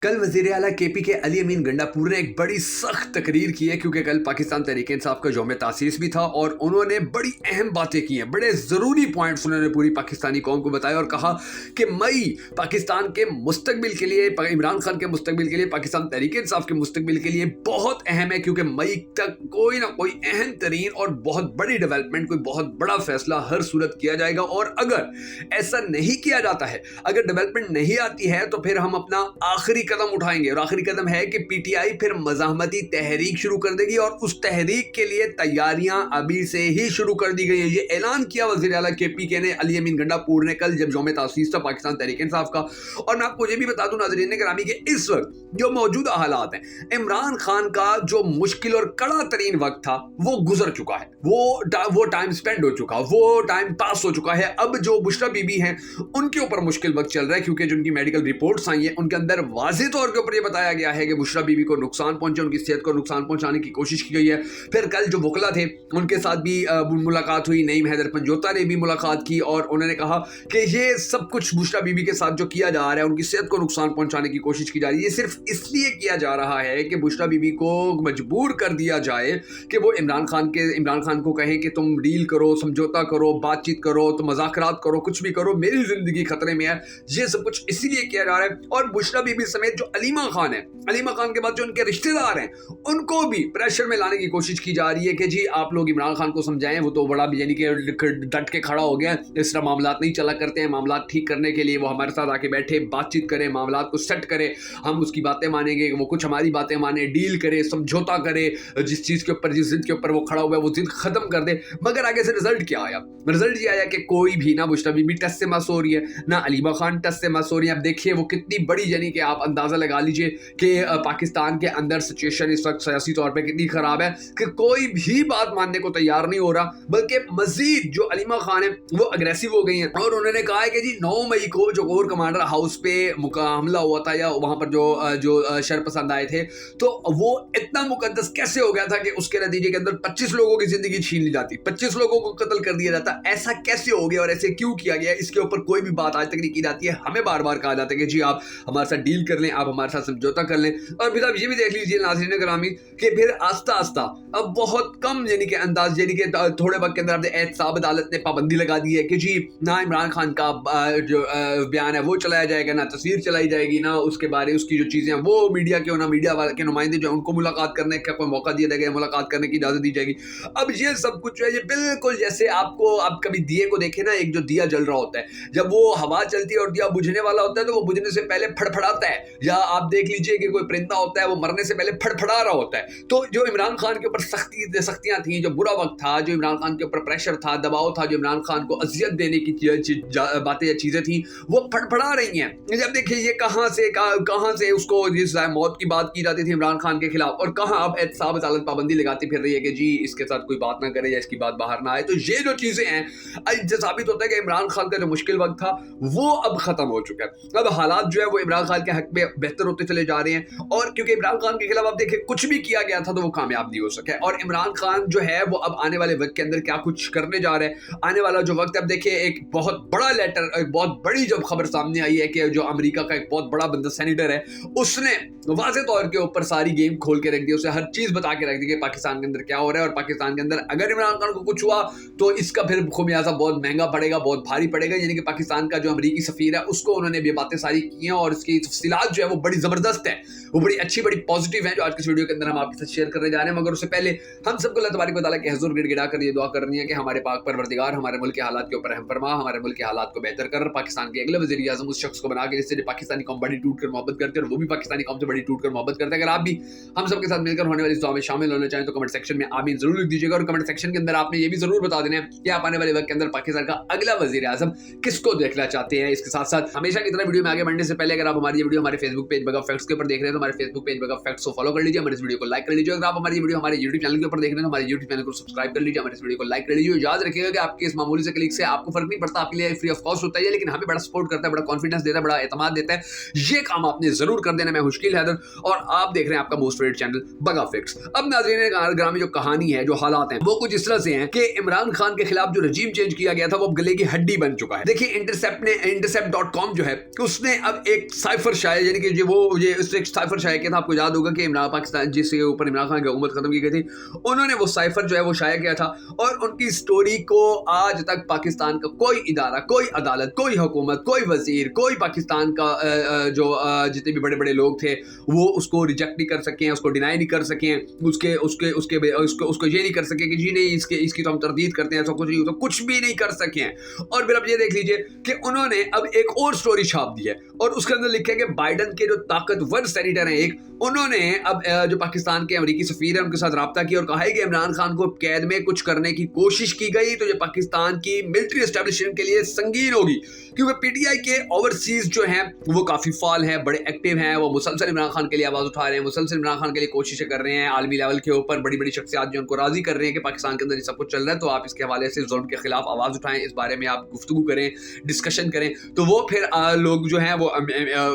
कल वज़ीर आला केपी के अली अमीन गंडापुर ने एक बड़ी सख्त तकरीर की है क्योंकि कल पाकिस्तान तहरीक इंसाफ का यौम तासीस भी था और उन्होंने बड़ी अहम बातें की हैं, बड़े ज़रूरी पॉइंट्स उन्होंने पूरी पाकिस्तानी कौम को बताया और कहा कि मई पाकिस्तान के मुस्तकबिल के लिए, इमरान खान के मुस्तकबिल के लिए, पाकिस्तान तहरीक इंसाफ के मुस्तकबिल के लिए बहुत अहम है क्योंकि मई तक कोई ना कोई अहम तरीन और बहुत बड़ी डेवलपमेंट, कोई बहुत बड़ा फैसला हर सूरत किया जाएगा। और अगर ऐसा नहीं किया जाता है, अगर डेवलपमेंट नहीं आती है तो फिर हम अपना आखिरी कदम उठाएंगे और आखिरी कदम है कि पीटीआई फिर मज़ाहमती तहरीक शुरू कर देगी और उस तहरीक के लिए तैयारियां अभी से ही शुरू कर दी गई हैं। ये ऐलान किया वज़ीर आला केपी के ने अली अमीन गंडापुर ने कल जब यौम तासीस था पाकिस्तान तहरीक इंसाफ का। और मैं आपको ये भी बता दूं नाज़रीन गिरामी कि इस वक्त जो मौजूदा हालात हैं, इमरान खान का जो मुश्किल और कड़ा तरीन वक्त था वो गुजर चुका है, वो टाइम स्पेंड हो चुका, वो टाइम पास हो चुका है। अब जो बुशरा बीबी हैं उनके ऊपर मुश्किल वक्त चल रहा है क्योंकि जो उनकी मेडिकल रिपोर्ट्स आई हैं उनके अंदर वाज़ेह तौर के ऊपर ये बताया गया है कि बुशरा बीबी को नुकसान पहुंचे, उनकी सेहत को नुकसान पहुंचाने की कोशिश की गई है। फिर कल जो वकला थे उनके साथ भी मुलाकात हुई, नईम हैदर पंजोता ने भी मुलाकात की और उन्होंने कहा कि ये सब कुछ बुशरा बीबी के साथ जो किया जा रहा है, उनकी सेहत को नुकसान पहुंचाने की कोशिश की जा रही है, ये सिर्फ इसलिए किया जा रहा है कि बुशरा बीबी को मजबूर कर दिया जाए कि वो इमरान खान को कहें कि तुम डील करो, समझौता करो, बातचीत करो, तो मुज़ाकरात करो, कुछ भी करो, मेरी जिंदगी खतरे में है। ये सब कुछ इसीलिए किया जा रहा है। और बुशरा बीबी समेत जो अलीमा खान है, अलीमा खान के बाद जो उनके रिश्तेदार हैं, उनको भी प्रेशर में लाने की कोशिश की जा रही है कि जी आप लोग इमरान खान को समझाएं, वो तो बड़ा यानी कि डट के खड़ा हो गया, इस तरह मामलात नहीं चला करते हैं, मामलात ठीक करने के लिए वो हमारे साथ आके बैठे, बातचीत करें, मामलात को सेट करे, हम उसकी बातें मानेंगे, वो कुछ हमारी बातें माने, डील करे, समझौता करे, जिस चीज़ के ऊपर, जिस जिद के ऊपर वो खड़ा हुआ है वो जिद खत्म कर दे। मगर आगे से रिजल्ट क्या आया? रिजल्ट ये आया कि कोई भी, ना बुशरा बीबी टस से मस हो रही है, ना अलीमा खान टस से मस हो रही है। अब देखिए वो कितनी बड़ी, यानी कि आप अंदाज़ा लगा लीजिए कि पाकिस्तान के अंदर सिचुएशन इस वक्त सियासी तौर पे कितनी ख़राब है कि कोई भी बात मानने को तैयार नहीं हो रहा, बल्कि मजीद जो अलीमा खान है वो अग्रेसिव हो गई हैं और उन्होंने कहा है कि जी 9 मई को जो कोर कमांडर हाउस पे हमला हुआ था या वहाँ पर जो शरपसंद आए थे, तो वो इतना मुकद्दस कैसे हो गया था कि उसके नतीजे के अंदर 25 लोगों की जिंदगी छीन ली जाती, 25 लोगों को कत्ल कर दिया जाता। ऐसा कैसे हो गया और ऐसे क्यों किया गया, इसके ऊपर कोई भी बात आज तक नहीं की जाती है। हमें बार बार कहा जाता है कि जी आप हमारे साथ डील कर लें, आप हमारे साथ समझौता कर लें। और फिर आप ये भी देख लीजिए नाज़रीन गिरामी कि फिर आस्ता आस्ता अब बहुत कम यानी कि अंदाज, यानी कि थोड़े वक्त के अंदर एहतसाब अदालत ने पाबंदी लगा दी है कि जी ना इमरान खान का जो बयान है वो चलाया जाएगा, ना तस्वीर चलाई जाएगी, ना उसके बारे उसकी जो चीज़ें हैं वो मीडिया के, ना मीडिया वाले के नुमाइंदे जो उनको मुलाकात करने का कोई मौका दिया जाएगा, मुलाकात करने की इजाज़त दी जाएगी। अब ये सब कुछ जो है ये बिल्कुल जैसे आप कभी दिए को देखें ना, एक जो दिया जल रहा होता है, जब वो हवा चलती है और दिया बुझने वाला होता है तो वो बुझने से पहले फड़फड़ाता है, या आप देख लीजिए कि कोई परिंदा होता है वो मरने से पहले फड़फड़ा रहा होता है। तो जो इमरान खान के ऊपर सख्तियां थी, जो बुरा वक्त था, जो इमरान खान के ऊपर प्रेशर था, दबाव था, जो इमरान खान को अजियत देने की बातें या चीज़ें थी वो फड़फड़ा रही हैं। जब देखिए ये कहाँ से उसको जिस मौत की बात की जाती थी इमरान खान के खिलाफ, और कहाँ अब एहतसाब अदालत पाबंदी लगाती फिर रही है कि जी इसके साथ कोई बात ना करे या इसकी बात बाहर ना आए। तो ये जो चीज़ें हैं जो साबित होता है कि इमरान खान का जो मुश्किल वक्त था वो अब खत्म हो चुका है। अब हालात जो है वो इमरान खान के हक में बेहतर होते चले जा रहे हैं और क्योंकि इमरान खान के खिलाफ आप देखिए कुछ भी किया गया था तो वो कामयाब नहीं हो सके। और इमरान खान जो है वो अब आने वाले वक्त के अंदर क्या कुछ करने जा रहे हैं, आने वाला जो वक्त, अब देखिए एक बहुत बड़ा लेटर, एक बहुत बड़ी जब खबर सामने आई है कि जो अमेरिका का एक बहुत बड़ा बंदा सेनेटर है उसने वाज़ेह तौर के ऊपर सारी गेम खोल के रख दी, उसे हर चीज़ बता के रख दी कि पाकिस्तान के अंदर क्या हो रहा है और पाकिस्तान के अंदर अगर इमरान खान को कुछ हुआ तो इसका फिर खुमियाजा बहुत महंगा पड़ेगा, बहुत भारी पड़ेगा। यानी कि पाकिस्तान का जो अमरीकी सफ़ीर है उसको उन्होंने ये बातें सारी की हैं और इसकी तफसीलात जो है वो बड़ी ज़बरदस्त है, वो बड़ी अच्छी, बड़ी पॉजिटिव है जो आज की वीडियो के अंदर हम आपके साथ शेयर करने जा रहे हैं। मगर उससे पहले हम सबको अल्लाह तबारक व तआला के हुज़ूर गिड़गिड़ा कर ये दुआ करनी है कि हमारे पाक परवरदिगार हमारे मुल्क के हालात के ऊपर रहम फरमा, हमारे मुल्क के हालात को बेहतर कर, पाकिस्तान के अगले वज़ीर आज़म उस शख्स को बना के जिससे पाकिस्तानी कौम बड़ी टूट कर मोहब्बत करते हैं और वो भी पाकिस्तानी कौम से बड़ी टूट कर मोहब्बत करते हैं। अगर आप भी हम सबके साथ मिलकर होने वाली इस दुआ में शामिल होना चाहें तो कमेंट सेक्शन में आमीन जरूर लिख दीजिएगा और कमेंट सेक्शन के अंदर आपने ये भी जरूर बता देना है कि आप आने वाले वक्त के अंदर पाकिस्तान का अगला वज़ीर आज़म किसको देखना चाहते हैं। इसके साथ साथ हमेशा की तरह वीडियो में आगे बढ़ने से पहले अगर आप हमारी वीडियो हमारे फेसबुक पेज बगा फैक्ट्स के ऊपर देख रहे हैं तो हमारे फेसबुक पेज बगा फैक्ट्स को फॉलो कर लीजिए, हमारे इस वीडियो को लाइक कर लीजिए। अगर आप हमारी वीडियो हमारे यूट्यूब चैनल के ऊपर देख रहे हैं तो हमारे यूट्यूब चैनल को सब्सक्राइब कर लीजिए, हमारे इस वीडियो को लाइक कर लीजिए। याद रखिएगा कि आपके इस मामूली से क्लिक से आपको फर्क नहीं पड़ता, आपके लिए फ्री ऑफ कॉस्ट होता है, लेकिन हमें बड़ा सपोर्ट करता है, बड़ा कॉन्फिडेंस देता है, बड़ा एतमाद देता है। ये काम आपने जरूर कर देना। मैं मुश्किल हैदर और आप देख रहे हैं आपका मोस्ट फेवरेट चैनल बगा फैक्ट्स। अब नाज़रीन ग्रामी जो कहानी है, जो हालात हैं वो कुछ इस तरह से हैं कि इमरान खान के खिलाफ जो रजीम चेंज किया गया था वो अब गले की हड्डी बन चुका है। देखिए इंटरसेप्ट.com जो है उसने अब एक साइफर शायर यानी यानी कि जो वो ये एक साइफर शाया किया था, आपको याद होगा कि पाकिस्तान जिसके ऊपर इमरान खान की हुकूमत खत्म की गई थी, उन्होंने वो साइफर जो है वो शाया किया था। और उनकी स्टोरी को आज तक पाकिस्तान का कोई इदारा, कोई अदालत, कोई हुकूमत, कोई वजीर, कोई पाकिस्तान का जो जितने भी बड़े बड़े लोग थे वो उसको रिजेक्ट नहीं कर सके हैं, उसको डिनाई नहीं कर सके हैं, उसके उसके उसके उसको ये नहीं कर सके कि जी नहीं इसकी तो हम तरदीद करते हैं, ऐसा कुछ नहीं, तो कुछ भी नहीं कर सके हैं। और फिर अब ये देख लीजिए कि उन्होंने अब एक और स्टोरी छाप दी है और उसके अंदर लिखा है कि बाइडन के जो ताकतवर सेनेटर हैं एक, उन्होंने अब जो पाकिस्तान के अमेरिकी सफीर हैं उनके साथ रब्ता किया और कहा है कि इमरान खान को कैद में कुछ करने की कोशिश की गई तो ये पाकिस्तान की मिलिट्री एस्टेब्लिशमेंट के लिए संगीन होगी, क्योंकि पीटीआई के ओवरसीज जो हैं वो काफी फाल हैं, बड़े एक्टिव हैं, वो मुसलसल इमरान खान के लिए आवाज उठा रहे हैं, मुसलसल इमरान खान के लिए कोशिशें कर रहे हैं, आलमी लेवल के ऊपर बड़ी बड़ी शख्सियात जो उनको राजी कर रहे हैं कि पाकिस्तान के अंदर ये सब कुछ चल रहा है, तो आप इसके हवाले से जुल्म के खिलाफ आवाज उठाएं, इस बारे में आप गुफ्तगू करें, डिस्कशन करें। तो वो फिर लोग जो हैं वो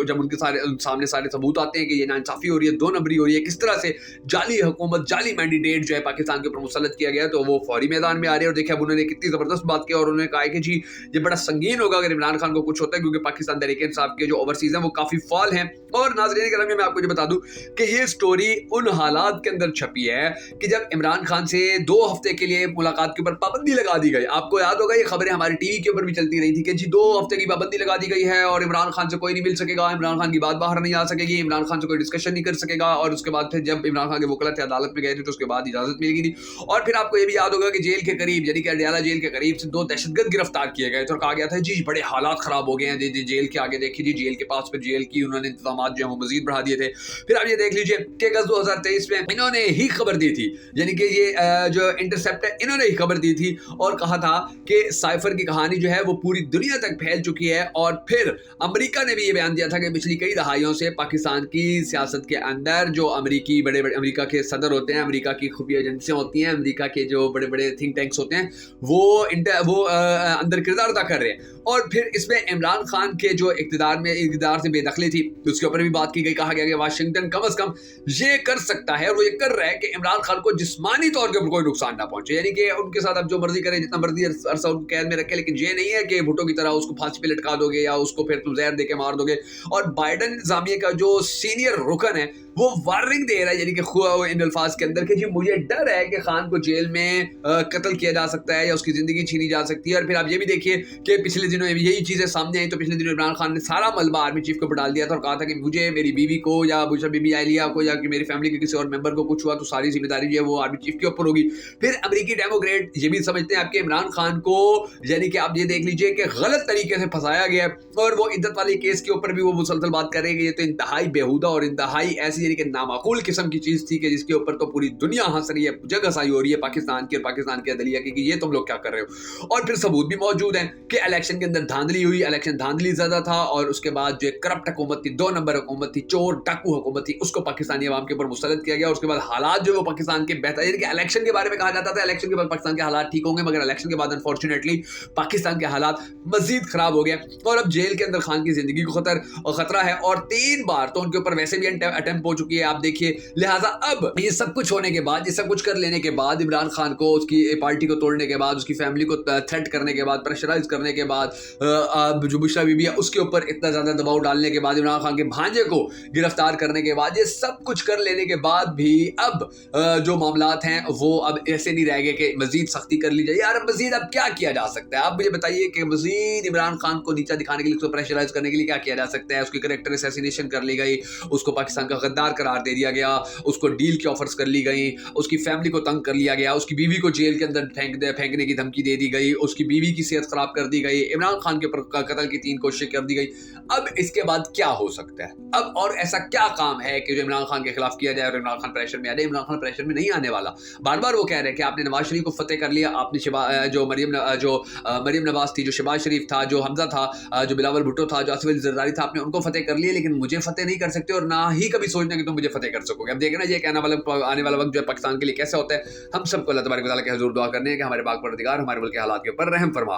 जब उनके सामने सारे सबूत आते हैं कि ये नाइंसाफी हो रही है, 2 नंबरी हो रही है, किस तरह से जाली हुकूमत, जाली मैंडेट जो है पाकिस्तान के ऊपर मुसल्लत किया गया, तो वो फौरी मैदान में आ रहे हैं। और देखिए अब उन्होंने कितनी जबरदस्त बात की और उन्होंने कहा कि जी ये बड़ा संगीन होगा अगर इमरान खान को कुछ होता है, क्योंकि पाकिस्तान तहरीक-ए-इंसाफ के जो ओवरसीज हैं वो काफी फाल हैं। और नाज़रीन करामी, मैं आपको ये बता दूं कि ये स्टोरी उन हालात के अंदर छपी है कि जब इमरान खान से 2 हफ्ते के लिए मुलाकात के ऊपर पाबंदी लगा दी गई। आपको याद होगा ये खबरें हमारे टीवी के ऊपर भी चलती रही थी कि जी 2 हफ्ते की पाबंदी लगा दी गई है और इमरान खान से कोई नहीं मिल सकेगा, इमरान खान की बात बाहर नहीं आ सकेगी, इमरान खान से कोई डिस्कशन नहीं कर सकेगा। और उसके बाद फिर जब इमरान खान के वकील थे अदालत में गए थे तो उसके बाद इजाजत मिल गई थी। और फिर आपको ये भी याद होगा कि जेल के करीब यानी कि अडयाला जेल के करीब से 2 दहशतगर्द गिरफ्तार किए गए थे और कहा गया था जी बड़े हालात खराब हो गए हैं, जी जेल के आगे देखिए, जी जेल के पास फिर जेल की उन्होंने इंतजाम जो है वो मजीद बढ़ा दिए थे। फिर आप ये देख लीजिए कि अगस्त 2023 में इन्होंने ही खबर दी थी, यानी कि ये जो इंटरसेप्ट है इन्होंने ही खबर दी थी और कहा था कि साइफर की कहानी जो है वो पूरी दुनिया तक फैल चुकी है। और फिर अमेरिका ने भी ये बयान दिया था कि पिछली कई दहाइयों से पाकिस्तान की सियासत के अंदर जो अमेरिकी बड़े अमेरिका के सदर होते हैं, अमेरिका की खुफिया एजेंसियां होती हैं, अमेरिका के जो बड़े बड़े थिंक टैंक्स होते हैं वो अंदर किरदार अदा कर रहे हैं। और फिर इसमें इमरान खान के जो इक़्तिदार से बेदखली थी उसके ऊपर भी बात की गई। कहा गया कि वाशिंगटन कम से कम ये कर सकता है और वो ये कर रहा है कि इमरान खान को जिस्मानी तौर के ऊपर कोई नुकसान ना पहुंचे, यानी कि उनके साथ आप जो मर्जी करें, जितना मर्जी अरसा उनको कैद में रखे, लेकिन ये नहीं है कि भुट्टो की तरह उसको फांसी पे लटका दोगे या उसको फिर तुम जहर देके मार दोगे। और बाइडन इंतजामिया का जो सीनियर रुकन है वो वार्निंग दे रहा है, यानी कि इन अल्फाज के अंदर कि जी मुझे डर है कि खान को जेल में कत्ल किया जा सकता है या उसकी जिंदगी छीनी जा सकती है। और फिर आप ये भी देखिए कि पिछले दिनों यही चीजें सामने आई, तो पिछले दिनों इमरान खान ने सारा मलबा आर्मी चीफ के ऊपर डाल दिया था और कहा था कि मुझे, मेरी बीवी को या मुझे बीबी आलिया को या कि मेरी फैमिली के किसी और मेंबर को कुछ हुआ तो सारी जिम्मेदारी जो है वो आर्मी चीफ के ऊपर होगी। फिर अमेरिकी डेमोक्रेट ये भी समझते हैं आपके इमरान खान को, यानी कि आप ये देख लीजिए कि गलत तरीके से फंसाया गया और वो इद्दत वाले केस के ऊपर भी वो मुसलसल बात कर रहे हैं कि ये तो इंतहाई बेहुदा और इंतहाई ऐसी यानी कि नामाकूल किस्म की चीज थी कि जिसके ऊपर तो पूरी दुनिया हंस रही है, जग हंसाई हो रही है पाकिस्तान की और पाकिस्तान के अदलिया की कि ये तुम लोग क्या कर रहे हो। और फिर सबूत भी मौजूद हैं कि इलेक्शन के अंदर धांधली हुई, इलेक्शन धांधली ज्यादा था और उसके बाद जो करप्ट हुकूमत थी, 2 नंबर हुकूमत थी, चोर डाकू हुकूमत थी, उसको पाकिस्तानी अवाम के ऊपर मुसल्लत किया गया। उसके बाद हालात जो वो पाकिस्तान के बेहतर, यानी कि इलेक्शन के बारे में कहा जाता था इलेक्शन के बाद पाकिस्तान के हालात ठीक होंगे, मगर इलेक्शन के बाद अनफॉर्चुनेटली पाकिस्तान के हालात मजीद खराब हो गए और अब जेल के अंदर खान की जिंदगी को खतरा है और 3 बार तो उनके ऊपर वैसे भी अटेम्प्ट हो चुकी है, आप देखिए। लिहाजा अब ये सब कुछ होने के बाद, ये सब कुछ कर लेने के बाद, इमरान खान को उसकी पार्टी को तोड़ने के बाद, उसकी फैमिली को थ्रेट करने के बाद, प्रेशराइज करने के बाद, जो बुशरा बीबी है उसके ऊपर इतना ज्यादा दबाव डालने के बाद, इमरान खान के भांजे को गिरफ्तार करने के बाद, ये सब कुछ कर लेने के बाद भी अब जो मामलात हैं वो अब ऐसे नहीं रह गए कि मजीद सख्ती कर ली जाए। यार अब मजीद अब क्या किया जा सकता है? आप मुझे बताइए कि मजीद इमरान खान को नीचा दिखाने के लिए, उसको प्रेशराइज करने के लिए क्या किया जा सकता है? उसकी कैरेक्टर असैसिनेशन कर ली गई, उसको पाकिस्तान का गद्दार करार दे दिया गया, उसको डील की ऑफर्स कर ली गई, उसकी फैमिली को तंग कर लिया गया, उसकी बीवी को जेल के अंदर फेंकने की धमकी दे दी गई, उसकी बीवी की सेहत खराब कर दी गई, इमरान खान के ऊपर कत्ल की 3 कोशिशें कर दी गई। अब इसके बाद क्या हो सकता है? अब और ऐसा क्या काम है कि जो इमरान खान के खिलाफ किया जाए और इमरान खान प्रेशर में आ जाए? इमरान खान प्रेशर में नहीं आने वाला। बार बार वो कह रहे हैं कि आपने नवाज शरीफ को फतेह कर लिया, आपने जो मरियम नवाज थी, जो शहबाज शरीफ था, जो हमजा था, जो बिलावल भुट्टो था, जो आसिफ अली जरदारी था, आपने उनको फतेह कर लिया, लेकिन मुझे फतेह नहीं कर सकते और ना ही कभी सोचना कि तुम मुझे फतेह कर सकोगे। अब देखना ये कहना वाला आने वाला वक्त जो है पाकिस्तान के लिए कैसा होता है। हम सबको अल्लाह तबारक व तआला के हुजूर दुआ करने हैं कि हमारे पाक परवरदिगार हमारे मुल्क के हालात के ऊपर रहम फरमा।